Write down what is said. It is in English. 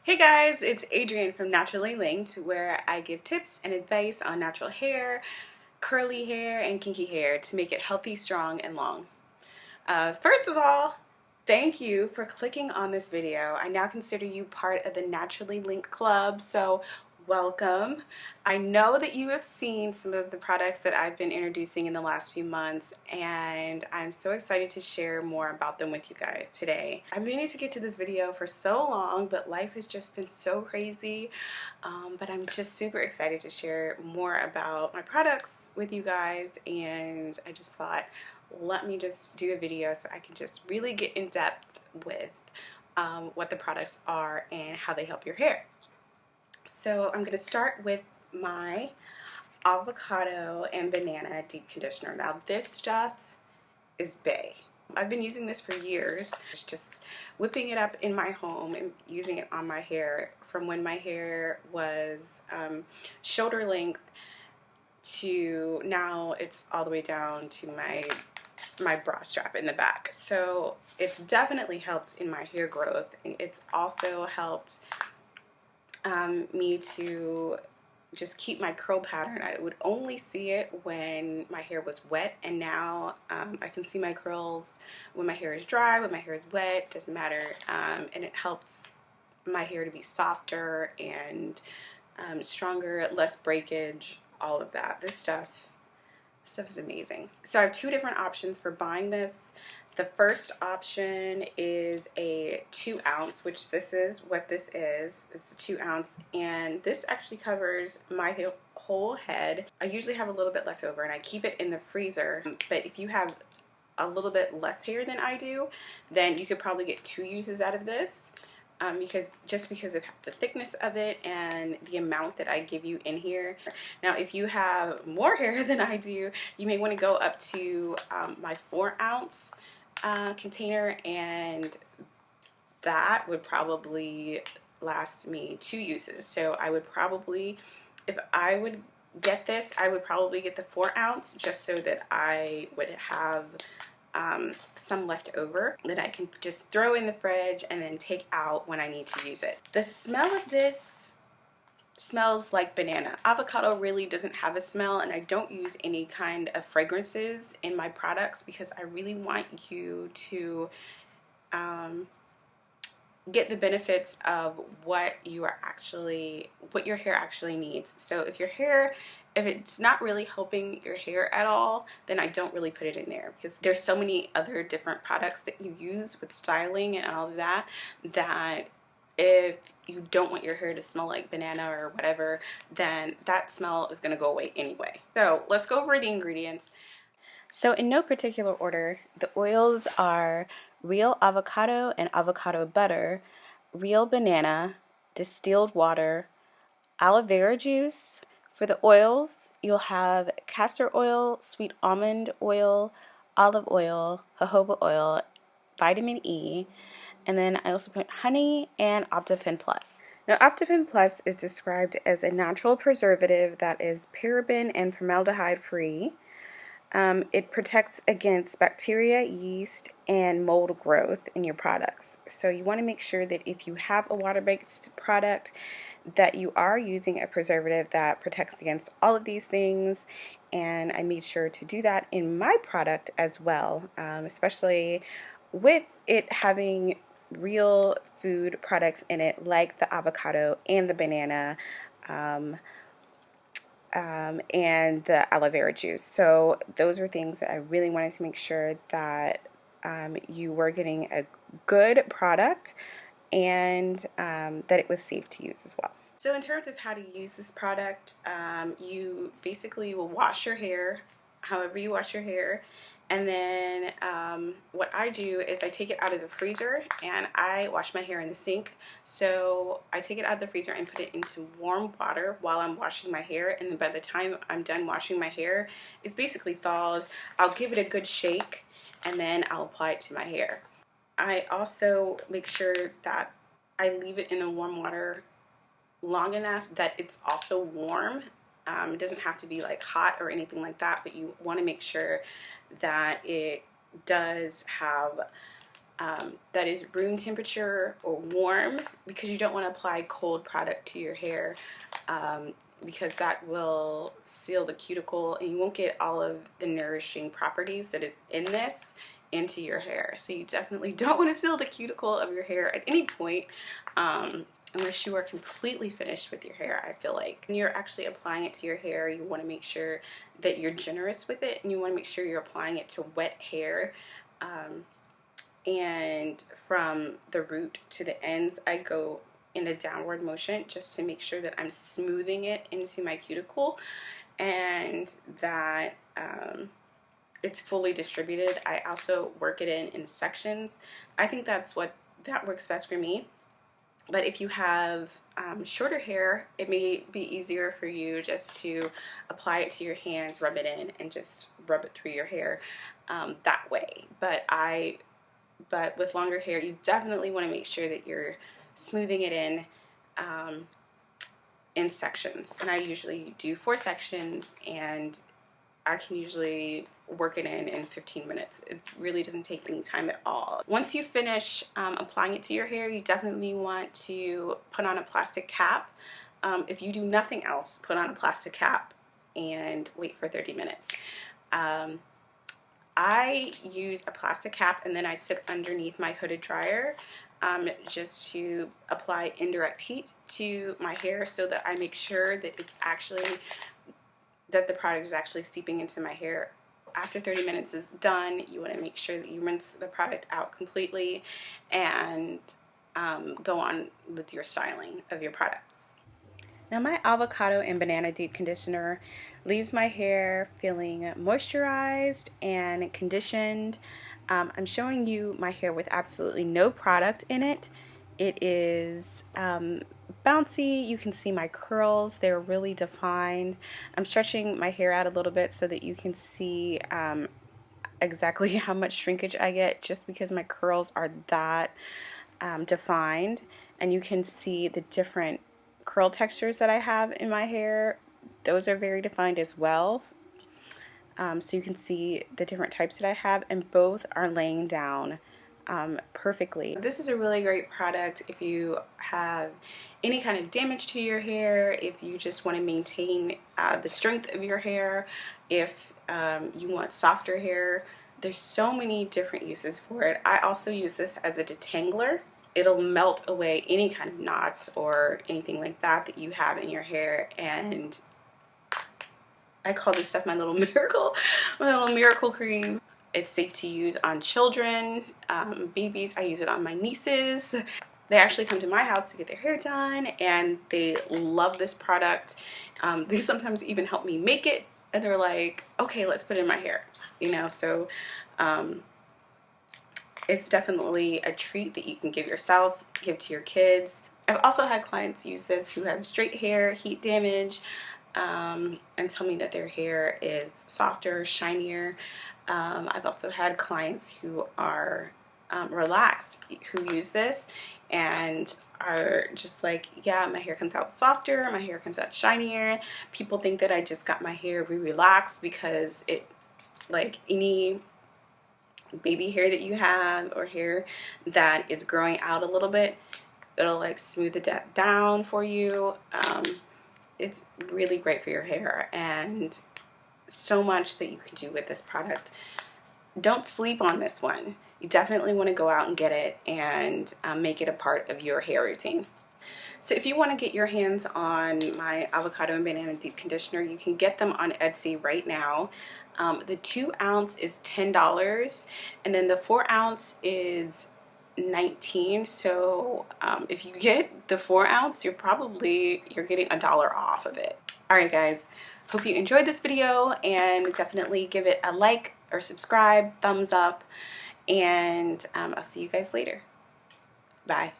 Hey guys, it's Adrienne from Naturally Linked, where I give tips and advice on natural hair, curly hair, and kinky hair to make it healthy, strong, and long. First of all, thank you for clicking on this video. I now consider you part of the Naturally Linked Club, so welcome. I know that you have seen some of the products that I've been introducing in the last few months, and I'm so excited to share more about them with you guys today. I've been meaning to get to this video for so long, but life has just been so crazy. But I'm just super excited to share more about my products with you guys, and I just thought, let me just do a video so I can just really get in depth with what the products are and how they help your hair. So I'm going to start with my avocado and banana deep conditioner. Now this stuff is bae. I've been using this for years. It's just whipping it up in my home and using it on my hair from when my hair was shoulder length to now it's all the way down to my bra strap in the back. So it's definitely helped in my hair growth, and it's also helped me to just keep my curl pattern. I would only see it when my hair was wet, and now I can see my curls when my hair is dry, when my hair is wet, doesn't matter, and it helps my hair to be softer and stronger, less breakage, all of that. This stuff is amazing. So I have two different options for buying this. The first option is a 2 ounce, which this is what this is. It's a 2 ounce, and this actually covers my whole head. I usually have a little bit left over and I keep it in the freezer, but if you have a little bit less hair than I do, then you could probably get 2 uses out of this. Because of the thickness of it and the amount that I give you in here. Now if you have more hair than I do, you may want to go up to my 4 ounce container, and that would probably last me 2 uses. So I would probably, if I would get this, I would probably get the 4 ounce just so that I would have some left over that I can just throw in the fridge and then take out when I need to use it. The smell of this smells like banana. Avocado really doesn't have a smell, and I don't use any kind of fragrances in my products because I really want you to get the benefits of what your hair actually needs. So if it's not really helping your hair at all, then I don't really put it in there, because there's so many other different products that you use with styling and all of that, that if you don't want your hair to smell like banana or whatever, then that smell is going to go away anyway. So let's go over the ingredients. So in no particular order, the oils are real avocado and avocado butter, real banana, distilled water, aloe vera juice. For the oils, you'll have castor oil, sweet almond oil, olive oil, jojoba oil, vitamin E, and then I also put honey and Optifin Plus. Now, Optifin Plus is described as a natural preservative that is paraben and formaldehyde free. It protects against bacteria, yeast, and mold growth in your products. So you want to make sure that if you have a water-based product, that you are using a preservative that protects against all of these things. And I made sure to do that in my product as well, especially with it having real food products in it, like the avocado and the banana, and the aloe vera juice. So those are things that I really wanted to make sure that you were getting a good product, and that it was safe to use as well. So in terms of how to use this product, you basically will wash your hair however you wash your hair, and then what I do is I take it out of the freezer and I wash my hair in the sink. So I take it out of the freezer and put it into warm water while I'm washing my hair, and then by the time I'm done washing my hair, it's basically thawed. I'll give it a good shake and then I'll apply it to my hair. I also make sure that I leave it in a warm water long enough that it's also warm. It doesn't have to be like hot or anything like that, but you want to make sure that it does have that is room temperature or warm, because you don't want to apply cold product to your hair, because that will seal the cuticle and you won't get all of the nourishing properties that is in this into your hair. So you definitely don't want to seal the cuticle of your hair at any point, unless you are completely finished with your hair. I feel like when you're actually applying it to your hair, you want to make sure that you're generous with it, and you want to make sure you're applying it to wet hair. And from the root to the ends, I go in a downward motion just to make sure that I'm smoothing it into my cuticle and that it's fully distributed. I also work it in sections. I think that works best for me. But if you have shorter hair, it may be easier for you just to apply it to your hands, rub it in, and just rub it through your hair that way. But with longer hair, you definitely want to make sure that you're smoothing it in sections. And I usually do 4 sections, and I can usually work it in 15 minutes. It really doesn't take any time at all. Once you finish applying it to your hair, you definitely want to put on a plastic cap. If you do nothing else, put on a plastic cap and wait for 30 minutes. I use a plastic cap, and then I sit underneath my hooded dryer just to apply indirect heat to my hair, so that I make sure that the product is actually seeping into my hair. After 30 minutes is done, you want to make sure that you rinse the product out completely and go on with your styling of your products. Now, my avocado and banana deep conditioner leaves my hair feeling moisturized and conditioned. I'm showing you my hair with absolutely no product in it. It is bouncy. You can see my curls. They're really defined. I'm stretching my hair out a little bit so that you can see exactly how much shrinkage I get, just because my curls are that defined. And you can see the different curl textures that I have in my hair. Those are very defined as well. So you can see the different types that I have, and both are laying down perfectly. This is a really great product if you have any kind of damage to your hair, if you just want to maintain the strength of your hair, if you want softer hair. There's so many different uses for it. I also use this as a detangler. It'll melt away any kind of knots or anything like that you have in your hair, and I call this stuff my little miracle cream. It's safe to use on children, babies. I use it on my nieces. They actually come to my house to get their hair done, and they love this product. They sometimes even help me make it, and they're like, okay, let's put it in my hair, you know. So it's definitely a treat that you can give yourself, give to your kids. I've also had clients use this who have straight hair, heat damage, and tell me that their hair is softer, shinier. I've also had clients who are relaxed, who use this and are just like, yeah, my hair comes out softer, my hair comes out shinier. People think that I just got my hair relaxed because it, like any baby hair that you have or hair that is growing out a little bit, it'll like smooth it down for you. It's really great for your hair, and so much that you can do with this product. Don't sleep on this one. You definitely want to go out and get it and make it a part of your hair routine. So if you want to get your hands on my avocado and banana deep conditioner, you can get them on Etsy right now. The 2 ounce is $10, and then the 4 ounce is $19. So if you get the 4 ounce, you're getting $1 off of it. Alright guys, hope you enjoyed this video, and definitely give it a like or subscribe, thumbs up, and I'll see you guys later. Bye.